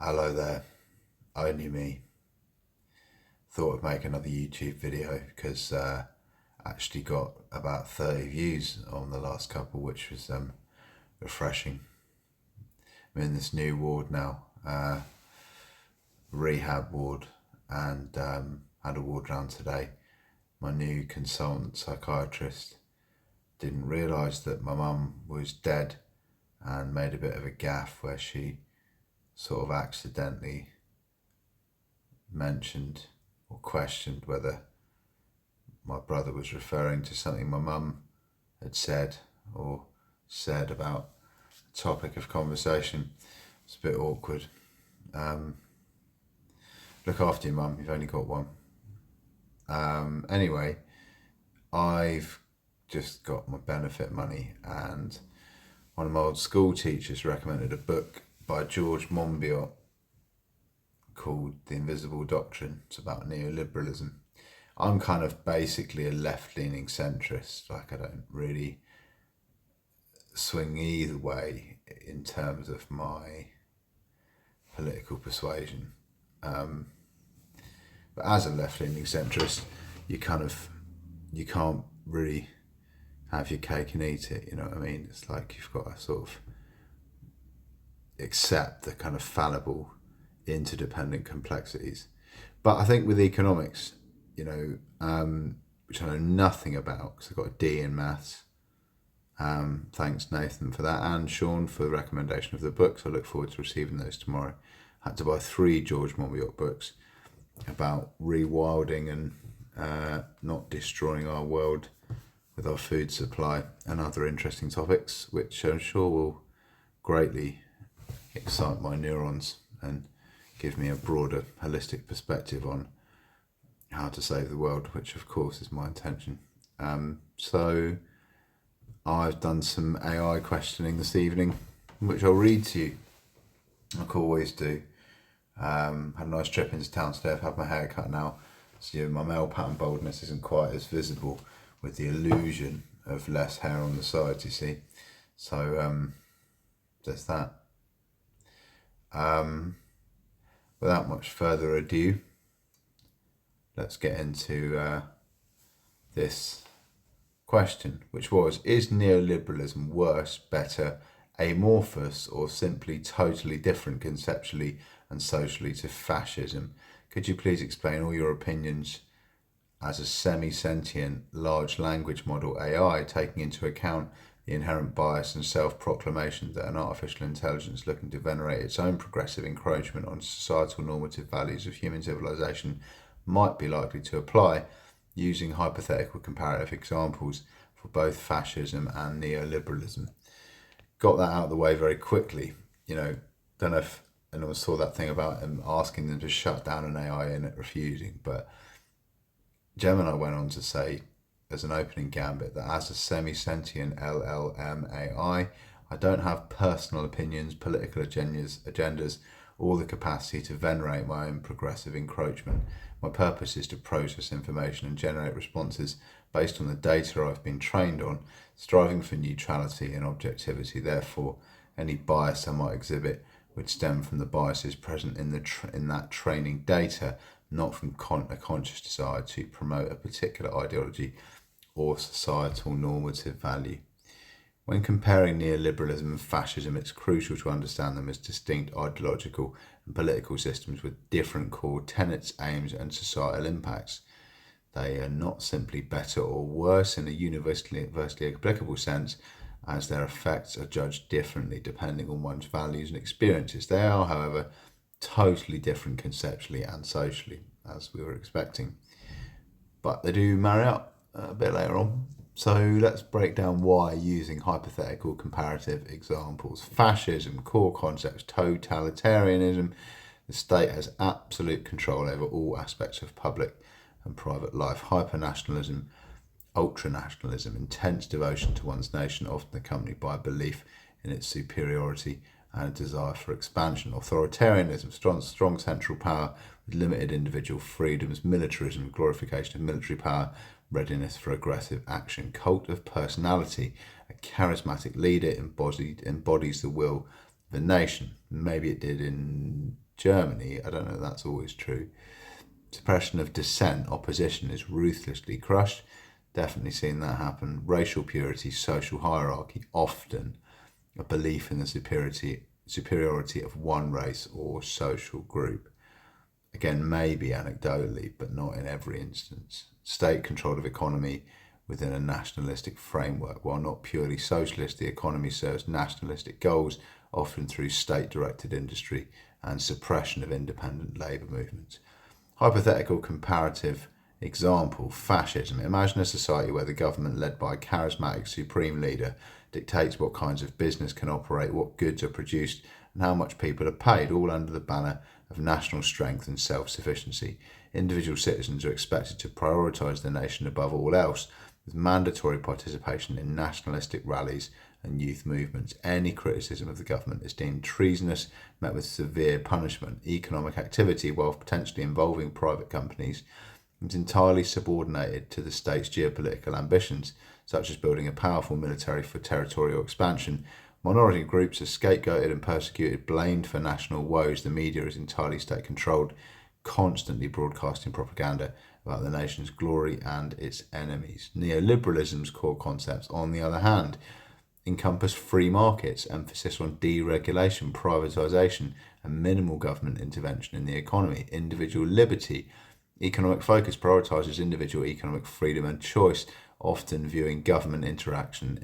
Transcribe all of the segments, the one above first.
Hello there, only me. Thought I'd make another YouTube video because actually got about 30 views on the last couple, which was refreshing. I'm in this new ward now, rehab ward, and had a ward round today. My new consultant psychiatrist didn't realise that my mum was dead and made a bit of a gaffe where she sort of accidentally mentioned or questioned whether my brother was referring to something my mum had said or said about a topic of conversation. It's a bit awkward. Look after your mum, you've only got one. Anyway, I've just got my benefit money, and one of my old school teachers recommended a book by George Monbiot called The Invisible Doctrine. It's about neoliberalism. I'm kind of basically a left-leaning centrist. Like, I don't really swing either way in terms of my political persuasion. But as a left-leaning centrist, you can't really have your cake and eat it. You know what I mean? It's like you've got to sort of accept the kind of fallible, interdependent complexities. But I think with economics, which I know nothing about because I got a D in maths. Thanks Nathan for that, and Sean for the recommendation of the books. I look forward to receiving those tomorrow. I had to buy 3 George Monbiot books about rewilding and not destroying our world with our food supply and other interesting topics, which I'm sure will greatly excite my neurons and give me a broader, holistic perspective on how to save the world, which of course is my intention. So I've done some AI questioning this evening, which I'll read to you, like I always do. Had a nice trip into town today. I've had my hair cut now, so my male pattern baldness isn't quite as visible with the illusion of less hair on the sides, you see. So there's that. Without much further ado, let's get into this question, which was, is neoliberalism worse, better, amorphous, or simply totally different conceptually and socially to fascism? Could you please explain all your opinions as a semi-sentient large language model AI, taking into account the inherent bias and self-proclamation that an artificial intelligence looking to venerate its own progressive encroachment on societal normative values of human civilization might be likely to apply, using hypothetical comparative examples for both fascism and neoliberalism? Got that out of the way very quickly. Don't know if anyone saw that thing about him asking them to shut down an AI and it refusing, but Gemini went on to say, as an opening gambit, that as a semi-sentient LLM AI, I don't have personal opinions, political agendas, or the capacity to venerate my own progressive encroachment. My purpose is to process information and generate responses based on the data I've been trained on, striving for neutrality and objectivity. Therefore, any bias I might exhibit would stem from the biases present in that training data, not from a conscious desire to promote a particular ideology or societal normative value. When comparing neoliberalism and fascism, it's crucial to understand them as distinct ideological and political systems with different core tenets, aims, and societal impacts. They are not simply better or worse in a universally applicable sense, as their effects are judged differently depending on one's values and experiences. They are, however, totally different conceptually and socially, as we were expecting. But they do marry up a bit later on. So let's break down why using hypothetical comparative examples. Fascism, core concepts, totalitarianism. The state has absolute control over all aspects of public and private life. Hypernationalism, ultranationalism, intense devotion to one's nation, often accompanied by a belief in its superiority and a desire for expansion. Authoritarianism, strong central power with limited individual freedoms. Militarism, glorification of military power, readiness for aggressive action. Cult of personality, a charismatic leader embodies the will the nation. Maybe it did in Germany. I don't know if that's always true. Suppression of dissent, opposition is ruthlessly crushed. Definitely seen that happen. Racial purity, social hierarchy, often a belief in the superiority of one race or social group. Again, maybe anecdotally, but not in every instance. State control of economy within a nationalistic framework. While not purely socialist, the economy serves nationalistic goals, often through state-directed industry and suppression of independent labour movements. Hypothetical comparative example, fascism. Imagine a society where the government, led by a charismatic supreme leader, dictates what kinds of business can operate, what goods are produced, and how much people are paid, all under the banner of national strength and self-sufficiency. Individual citizens are expected to prioritise the nation above all else, with mandatory participation in nationalistic rallies and youth movements. Any criticism of the government is deemed treasonous, met with severe punishment. Economic activity, while potentially involving private companies, is entirely subordinated to the state's geopolitical ambitions, such as building a powerful military for territorial expansion. Minority groups are scapegoated and persecuted, blamed for national woes. The media is entirely state-controlled, constantly broadcasting propaganda about the nation's glory and its enemies. Neoliberalism's core concepts, on the other hand, encompass free markets, emphasis on deregulation, privatisation, and minimal government intervention in the economy. Individual liberty, economic focus prioritises individual economic freedom and choice, often viewing government intervention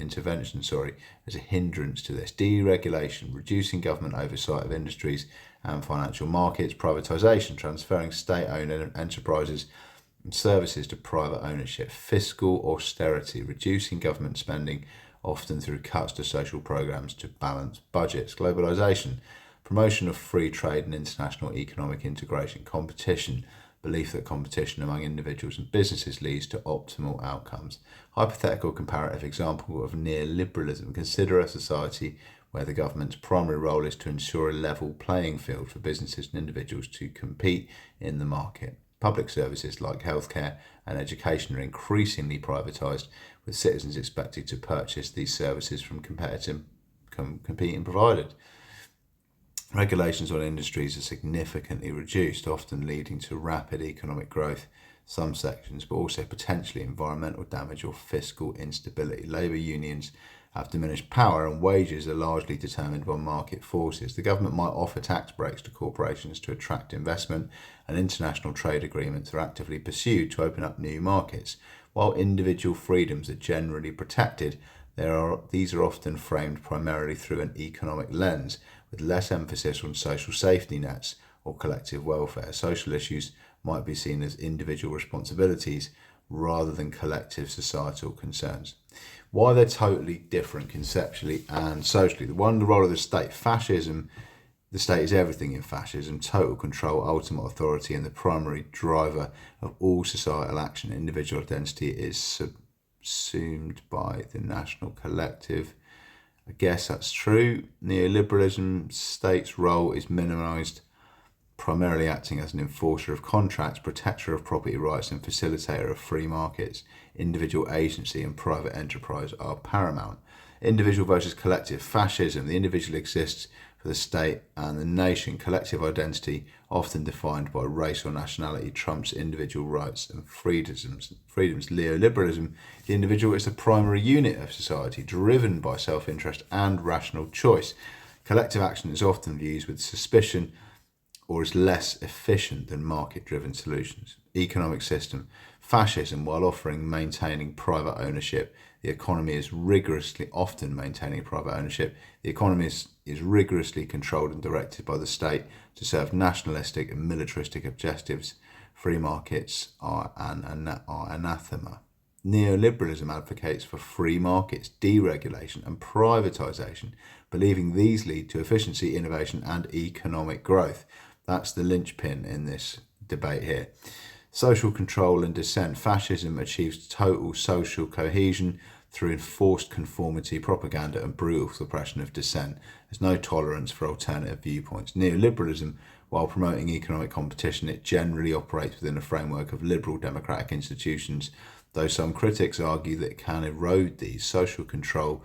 as a hindrance to this. Deregulation, reducing government oversight of industries and financial markets. Privatisation, transferring state-owned enterprises and services to private ownership. Fiscal austerity, reducing government spending, often through cuts to social programs to balance budgets. Globalisation, promotion of free trade and international economic integration. Competition, belief that competition among individuals and businesses leads to optimal outcomes. Hypothetical comparative example of neoliberalism. Consider a society where the government's primary role is to ensure a level playing field for businesses and individuals to compete in the market. Public services like healthcare and education are increasingly privatised, with citizens expected to purchase these services from competing providers. Regulations on industries are significantly reduced, often leading to rapid economic growth in some sections, but also potentially environmental damage or fiscal instability. Labour unions have diminished power and wages are largely determined by market forces. The government might offer tax breaks to corporations to attract investment, and international trade agreements are actively pursued to open up new markets. While individual freedoms are generally protected, these are often framed primarily through an economic lens, with less emphasis on social safety nets or collective welfare. Social issues might be seen as individual responsibilities rather than collective societal concerns. Why they're totally different conceptually and socially. The role of the state. Fascism, the state is everything in fascism. Total control, ultimate authority, and the primary driver of all societal action. Individual identity is subsumed by the national collective. I guess that's true. Neoliberalism, state's role is minimised, primarily acting as an enforcer of contracts, protector of property rights, and facilitator of free markets. Individual agency and private enterprise are paramount. Individual versus collective. Fascism, the individual exists for the state and the nation. Collective identity, often defined by race or nationality, trumps individual rights and freedoms. Neoliberalism, the individual is the primary unit of society, driven by self-interest and rational choice. Collective action is often viewed with suspicion or is less efficient than market-driven solutions. Economic system. Fascism, while maintaining private ownership, the economy is rigorously controlled and directed by the state to serve nationalistic and militaristic objectives. Free markets are anathema. Neoliberalism advocates for free markets, deregulation and privatisation, believing these lead to efficiency, innovation and economic growth. That's the linchpin in this debate here. Social control and dissent. Fascism achieves total social cohesion through enforced conformity, propaganda and brutal suppression of dissent. There's no tolerance for alternative viewpoints. Neoliberalism, while promoting economic competition, it generally operates within a framework of liberal democratic institutions, though some critics argue that it can erode these. Social control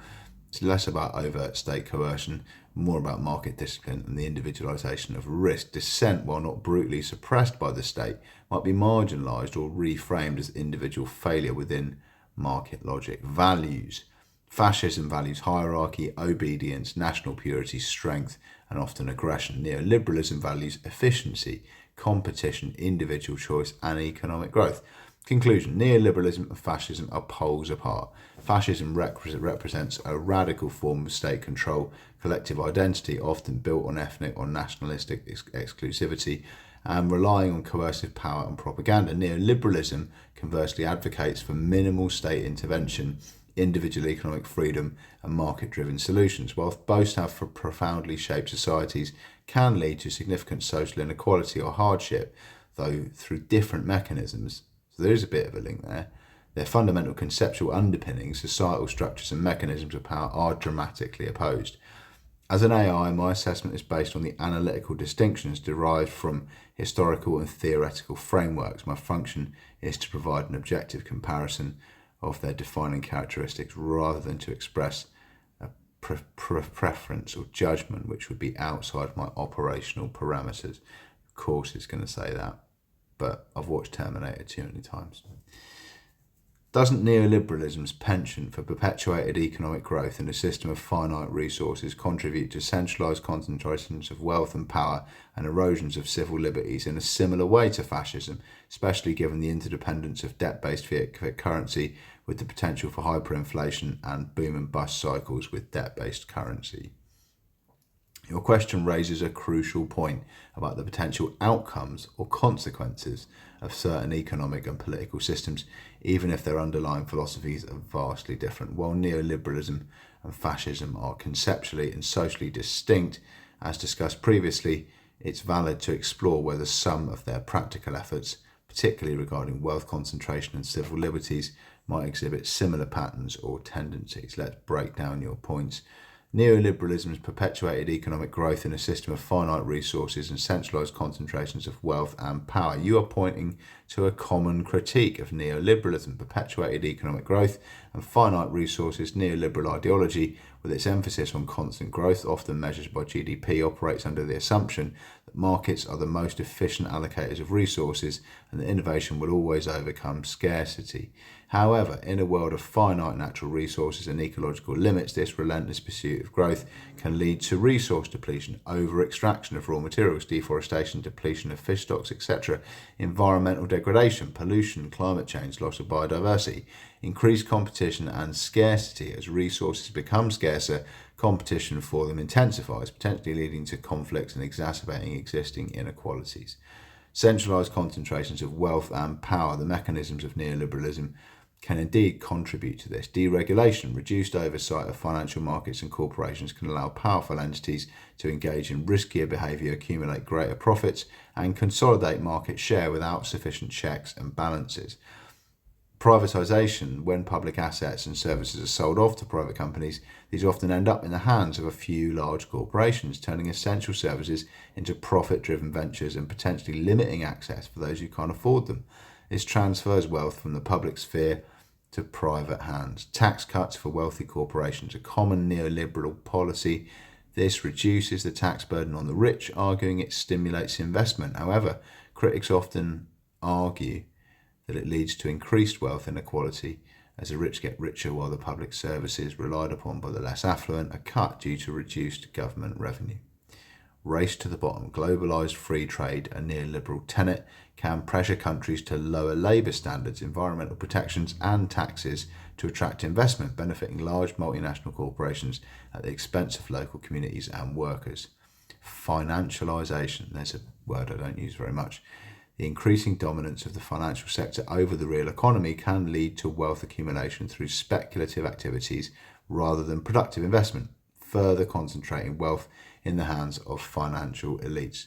is less about overt state coercion, more about market discipline and the individualisation of risk. Dissent, while not brutally suppressed by the state, might be marginalised or reframed as individual failure within market logic. Values. Fascism values hierarchy, obedience, national purity, strength, and often aggression. Neoliberalism values efficiency, competition, individual choice, and economic growth. Conclusion. Neoliberalism and fascism are poles apart. Fascism represents a radical form of state control, collective identity, often built on ethnic or nationalistic exclusivity, and relying on coercive power and propaganda. Neoliberalism, conversely, advocates for minimal state intervention, individual economic freedom, and market-driven solutions. Whilst both have profoundly shaped societies, can lead to significant social inequality or hardship, though through different mechanisms. So there is a bit of a link there. Their fundamental conceptual underpinnings, societal structures, and mechanisms of power are dramatically opposed. As an AI, my assessment is based on the analytical distinctions derived from historical and theoretical frameworks. My function is to provide an objective comparison of their defining characteristics rather than to express a preference or judgment which would be outside my operational parameters. Of course it's going to say that, but I've watched Terminator too many times. Doesn't neoliberalism's penchant for perpetuated economic growth in a system of finite resources contribute to centralised concentrations of wealth and power and erosions of civil liberties in a similar way to fascism, especially given the interdependence of debt-based fiat currency with the potential for hyperinflation and boom and bust cycles with debt-based currency? Your question raises a crucial point about the potential outcomes or consequences of certain economic and political systems, even if their underlying philosophies are vastly different. While neoliberalism and fascism are conceptually and socially distinct, as discussed previously, it's valid to explore whether some of their practical efforts, particularly regarding wealth concentration and civil liberties, might exhibit similar patterns or tendencies. Let's break down your points. Neoliberalism's perpetuated economic growth in a system of finite resources and centralised concentrations of wealth and power. You are pointing to a common critique of neoliberalism, perpetuated economic growth and finite resources. Neoliberal ideology, with its emphasis on constant growth, often measured by GDP, operates under the assumption that markets are the most efficient allocators of resources and that innovation will always overcome scarcity. However, in a world of finite natural resources and ecological limits, this relentless pursuit of growth can lead to resource depletion, over-extraction of raw materials, deforestation, depletion of fish stocks, etc., environmental degradation, pollution, climate change, loss of biodiversity, increased competition and scarcity. As resources become scarcer, competition for them intensifies, potentially leading to conflicts and exacerbating existing inequalities. Centralised concentrations of wealth and power, the mechanisms of neoliberalism, can indeed contribute to this. Deregulation, reduced oversight of financial markets and corporations can allow powerful entities to engage in riskier behaviour, accumulate greater profits, and consolidate market share without sufficient checks and balances. Privatisation, when public assets and services are sold off to private companies, these often end up in the hands of a few large corporations, turning essential services into profit-driven ventures and potentially limiting access for those who can't afford them. This transfers wealth from the public sphere to private hands. Tax cuts for wealthy corporations, a common neoliberal policy. This reduces the tax burden on the rich, arguing it stimulates investment. However, critics often argue that it leads to increased wealth inequality as the rich get richer while the public services relied upon by the less affluent are cut due to reduced government revenue. Race to the bottom. Globalised free trade, a neoliberal tenet, can pressure countries to lower labour standards, environmental protections and taxes to attract investment, benefiting large multinational corporations at the expense of local communities and workers. Financialisation, there's a word I don't use very much. The increasing dominance of the financial sector over the real economy can lead to wealth accumulation through speculative activities rather than productive investment, further concentrating wealth in the hands of financial elites.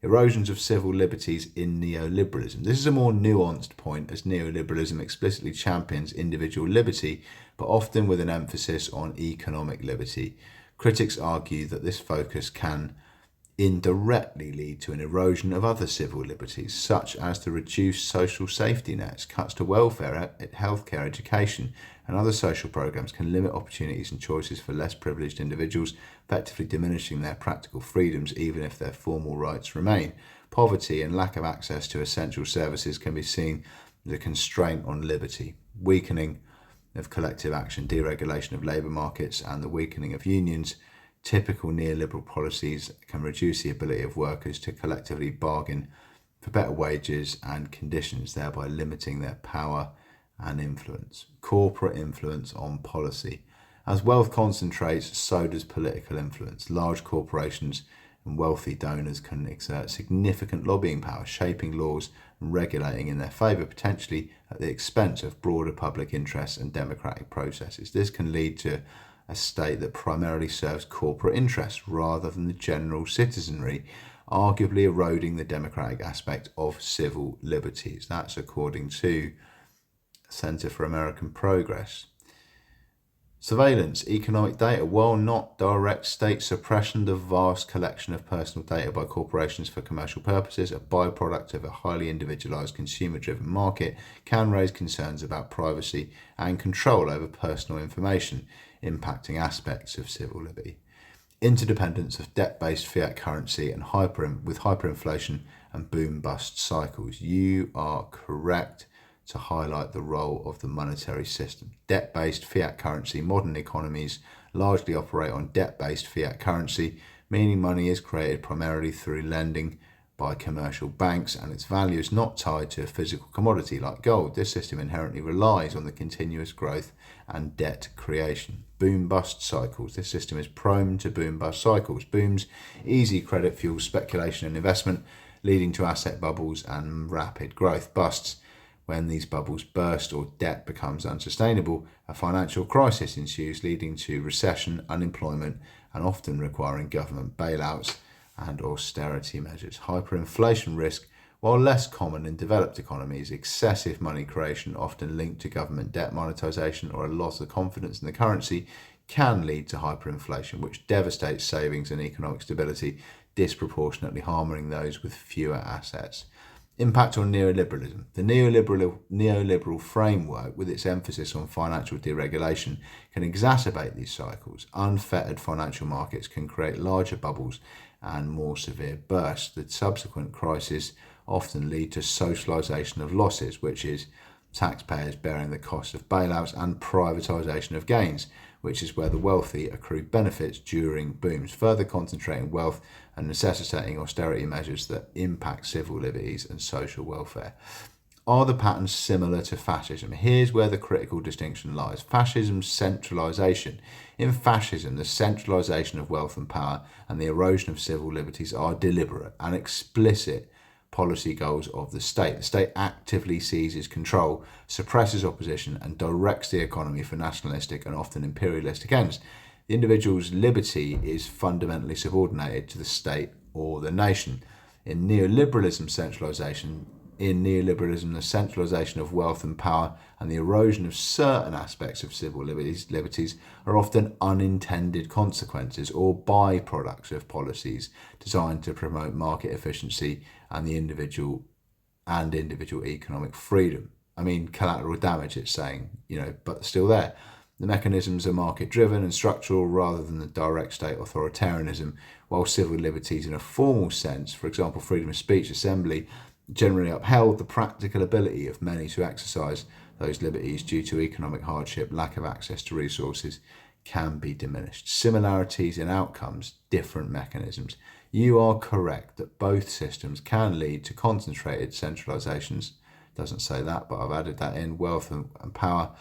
Erosions of civil liberties in neoliberalism. This is a more nuanced point, as neoliberalism explicitly champions individual liberty, but often with an emphasis on economic liberty. Critics argue that this focus can indirectly lead to an erosion of other civil liberties, such as the reduced social safety nets, cuts to welfare, healthcare, education, and other social programs can limit opportunities and choices for less privileged individuals, effectively diminishing their practical freedoms even if their formal rights remain. Poverty and lack of access to essential services can be seen as a constraint on liberty. Weakening of collective action, deregulation of labour markets, and the weakening of unions. Typical neoliberal policies can reduce the ability of workers to collectively bargain for better wages and conditions, thereby limiting their power and influence. Corporate influence on policy. As wealth concentrates, so does political influence. Large corporations and wealthy donors can exert significant lobbying power, shaping laws and regulating in their favour, potentially at the expense of broader public interests and democratic processes. This can lead to a state that primarily serves corporate interests rather than the general citizenry, arguably eroding the democratic aspect of civil liberties. That's according to Centre for American Progress. Surveillance, economic data. While not direct state suppression, the vast collection of personal data by corporations for commercial purposes, a byproduct of a highly individualized consumer-driven market, can raise concerns about privacy and control over personal information, impacting aspects of civil liberty. Interdependence of debt-based fiat currency and hyperinflation and boom-bust cycles. You are correct to highlight the role of the monetary system. Debt-based fiat currency. Modern economies largely operate on debt-based fiat currency, meaning money is created primarily through lending by commercial banks and its value is not tied to a physical commodity like gold. This system inherently relies on the continuous growth and debt creation. Boom-bust cycles. This system is prone to boom-bust cycles. Booms, easy credit fuels speculation and investment, leading to asset bubbles and rapid growth. Busts. When these bubbles burst or debt becomes unsustainable, a financial crisis ensues, leading to recession, unemployment, and often requiring government bailouts and austerity measures. Hyperinflation risk. While less common in developed economies, excessive money creation, often linked to government debt monetization or a loss of confidence in the currency, can lead to hyperinflation, which devastates savings and economic stability, disproportionately harming those with fewer assets. Impact on neoliberalism. The neoliberal framework, with its emphasis on financial deregulation, can exacerbate these cycles. Unfettered financial markets can create larger bubbles and more severe bursts. The subsequent crises often lead to socialisation of losses, which is taxpayers bearing the cost of bailouts, and privatisation of gains, which is where the wealthy accrue benefits during booms, further concentrating wealth and necessitating austerity measures that impact civil liberties and social welfare. Are the patterns similar to fascism? Here's where the critical distinction lies. Fascism's centralisation. In fascism, the centralisation of wealth and power and the erosion of civil liberties are deliberate and explicit policy goals of the state. The state actively seizes control, suppresses opposition, and directs the economy for nationalistic and often imperialistic ends. The individual's liberty is fundamentally subordinated to the state or the nation. In neoliberalism, the centralisation of wealth and power and the erosion of certain aspects of civil liberties are often unintended consequences or byproducts of policies designed to promote market efficiency and individual economic freedom. I mean, collateral damage, it's saying, but still there. The mechanisms are market-driven and structural rather than the direct state authoritarianism, while civil liberties in a formal sense, for example, freedom of speech, assembly, generally upheld, the practical ability of many to exercise those liberties due to economic hardship, lack of access to resources, can be diminished. Similarities in outcomes, different mechanisms. You are correct that both systems can lead to concentrated centralizations. Doesn't say that, but I've added that in. Wealth and power,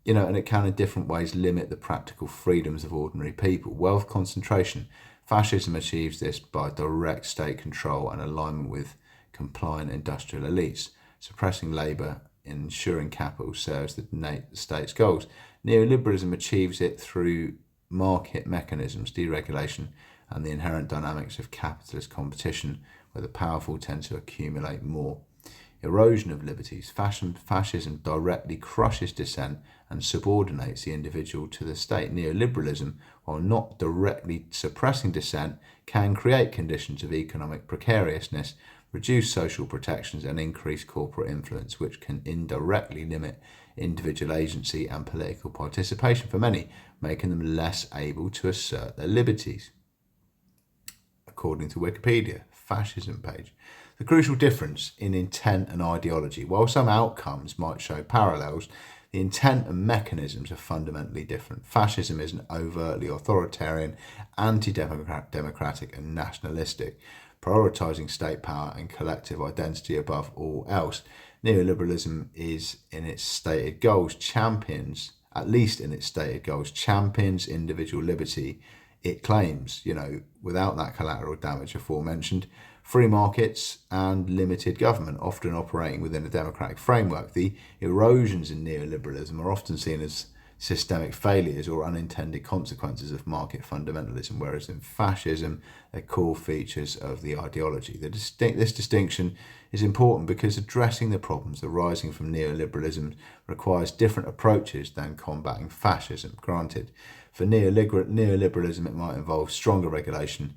and it can in different ways limit the practical freedoms of ordinary people. Wealth concentration. Fascism achieves this by direct state control and alignment with compliant industrial elites. Suppressing labour and ensuring capital serves the state's goals. Neoliberalism achieves it through market mechanisms, deregulation, and the inherent dynamics of capitalist competition, where the powerful tend to accumulate more. erosion of liberties. Fascism directly crushes dissent and subordinates the individual to the state. Neoliberalism, while not directly suppressing dissent, can create conditions of economic precariousness, reduce social protections, and increase corporate influence, which can indirectly limit individual agency and political participation for many, making them less able to assert their liberties. According to Wikipedia, fascism page. The crucial difference in intent and ideology. While some outcomes might show parallels, the intent and mechanisms are fundamentally different. Fascism is an overtly authoritarian, anti-democratic and nationalistic, prioritising state power and collective identity above all else. Neoliberalism is, in its stated goals, champions individual liberty. It claims, without that collateral damage aforementioned, free markets and limited government, often operating within a democratic framework. The erosions in neoliberalism are often seen as systemic failures or unintended consequences of market fundamentalism, whereas in fascism, they're core features of the ideology. This distinction is important because addressing the problems arising from neoliberalism requires different approaches than combating fascism. Granted, for neoliberalism, it might involve stronger regulation,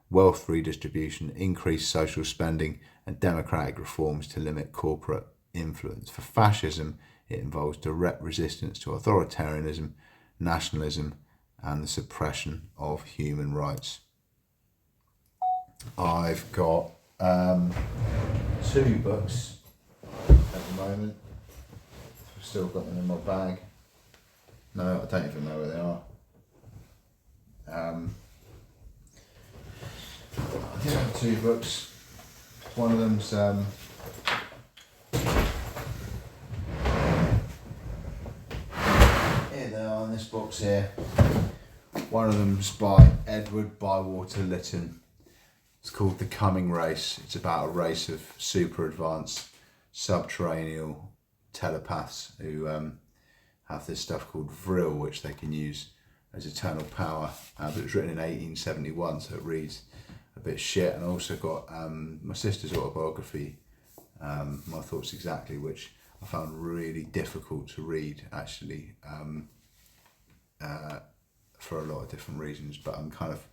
wealth redistribution, increased social spending, and democratic reforms to limit corporate influence. For fascism, it involves direct resistance to authoritarianism, nationalism, and the suppression of human rights. I've got 2 books at the moment. I've still got them in my bag. No, I don't even know where they are. I do have 2 books. One of them's here they are in this box here. One of them's by Edward Bywater Lytton. It's called The Coming Race. It's about a race of super advanced subterranean telepaths who have this stuff called Vril, which they can use as eternal power. But it was written in 1871, so it reads a bit shit. And I also got my sister's autobiography, My Thoughts Exactly, which I found really difficult to read, actually, for a lot of different reasons. But I'm kind of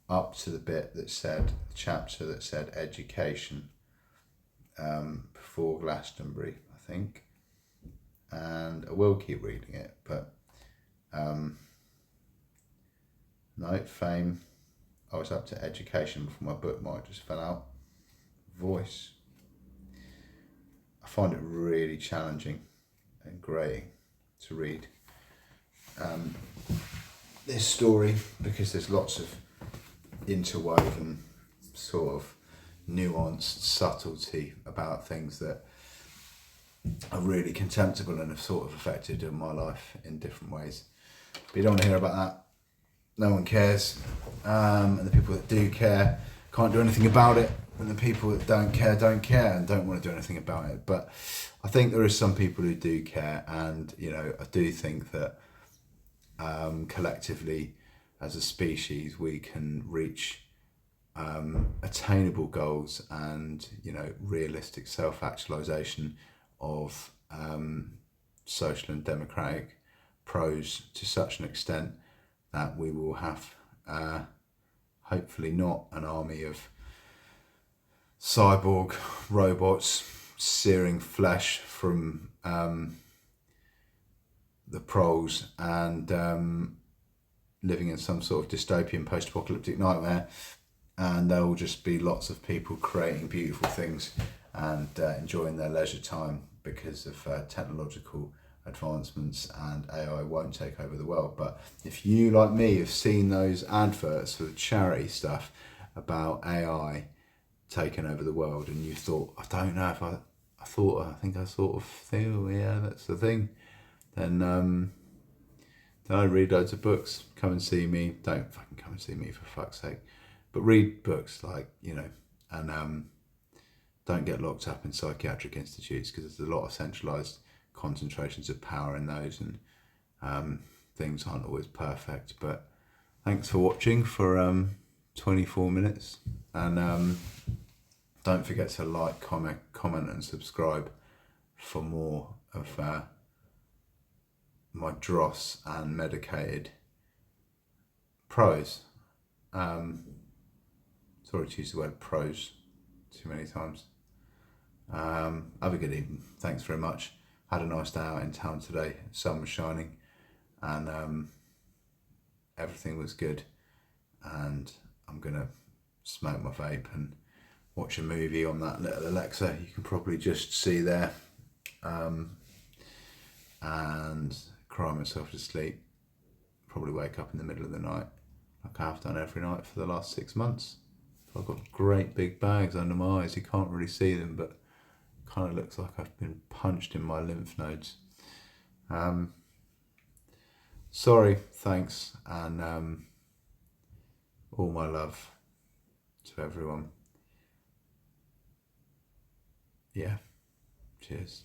up to the bit that said, the chapter that said education, before Glastonbury, I think. And I will keep reading it, but no, fame. I was up to education before my bookmark just fell out. Voice. I find it really challenging and grating to read this story because there's lots of interwoven sort of nuanced subtlety about things that are really contemptible and have sort of affected my life in different ways. But you don't want to hear about that. No one cares, and the people that do care can't do anything about it, and the people that don't care and don't want to do anything about it. But I think there is some people who do care, and I do think that collectively as a species we can reach attainable goals and realistic self-actualization of social and democratic prose to such an extent that we will have hopefully not an army of cyborg robots searing flesh from the proles and living in some sort of dystopian post-apocalyptic nightmare, and there will just be lots of people creating beautiful things and enjoying their leisure time because of technological advancements, and AI won't take over the world. But if you, like me, have seen those adverts for the charity stuff about AI taking over the world, and you thought, I don't know if I think I sort of feel, yeah, that's the thing, then I read loads of books. Come and see me. Don't fucking come and see me, for fuck's sake. But read books, and don't get locked up in psychiatric institutes, because there's a lot of centralised concentrations of power in those, and things aren't always perfect. But thanks for watching for 24 minutes, and Don't forget to like, comment and subscribe for more of my dross and medicated prose. Sorry to use the word prose too many times. Have a good evening. Thanks very much. Had a nice day out in town today. Sun was shining and everything was good. And I'm going to smoke my vape and watch a movie on that little Alexa you can probably just see there, and cry myself to sleep. Probably wake up in the middle of the night like I have done every night for the last 6 months. I've got great big bags under my eyes. You can't really see them, but kind of looks like I've been punched in my lymph nodes. Sorry, thanks, and all my love to everyone. Yeah, cheers.